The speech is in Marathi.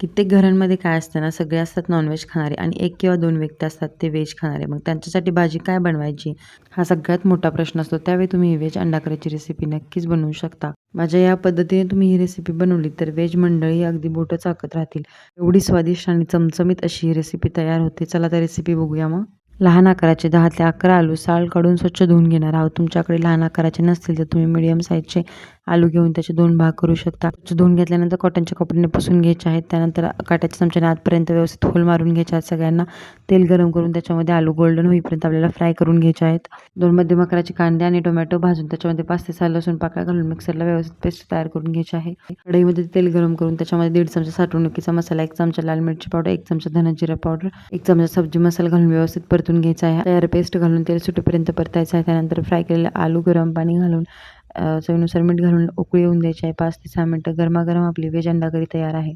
कित्येक घरांमध्ये काय असतं ना, सगळे असतात नॉनव्हेज खाणारे आणि 1 किंवा 2 व्यक्ती असतात ते व्हेज खाणारे. मग त्यांच्यासाठी भाजी काय बनवायची? हा सगळ्यात मोठा प्रश्न असतो. त्यावेळी तुम्ही व्हेज अंडा करीची रेसिपी नक्कीच बनवू शकता. माझ्या या पद्धतीने तुम्ही ही रेसिपी बनवली तर व्हेज मंडळी अगदी बोटं चाकत राहतील. एवढी स्वादिष्ट आणि चमचमीत अशी ही रेसिपी तयार होते. चला तर रेसिपी बघूया मग. लहान आकाराचे 10 ते 11 आलू साल काढून स्वच्छ धुवून घेणार आहोत. तुमच्याकडे लहान आकाराचे नसतील तर तुम्ही मीडियम साईजचे आलू घेऊन त्याचे 2 भाग करू शकता. धुवून घेतल्यानंतर कॉटनच्या कपड्याने पुसून घ्यायचे आहेत. त्यानंतर काट्याच्या चमच्याने आतपर्यंत व्यवस्थित होल मारून घ्यायचे आहेत सगळ्यांना. तेल गरम करून त्याच्यामध्ये आलू गोल्डन होईपर्यंत आपल्याला फ्राय करून घ्यायचे आहेत. 2 मध्यम आकाराचे कांदे आणि टोमॅटो भाजून त्याच्यामध्ये 5 ते 6 लसूण पाकळ्या घालून मिक्सरला व्यवस्थित पेस्ट तयार करून घ्यायची आहे. कढईमध्ये तेल गरम करून त्याच्यामध्ये 1.5 चमचा साठवणुकीचा मसाला, 1 चमचा लाल मिरची पावडर, 1 चमचा धना जिरा पावडर, 1 चमचा सब्जी मसाला घालून व्यवस्थित परतून घ्यायचा आहे. तयार पेस्ट घालून तेल सुटेपर्यंत परतायचं आहे. त्यानंतर फ्राय केलेले आलू गरम पाणी घालून चवीनुसार मीठ घालून उकळी येऊन द्यायची आहे. 5 ते 6 मिनिटं गरमागरम आपली व्हेज अंडा करी तयार आहे.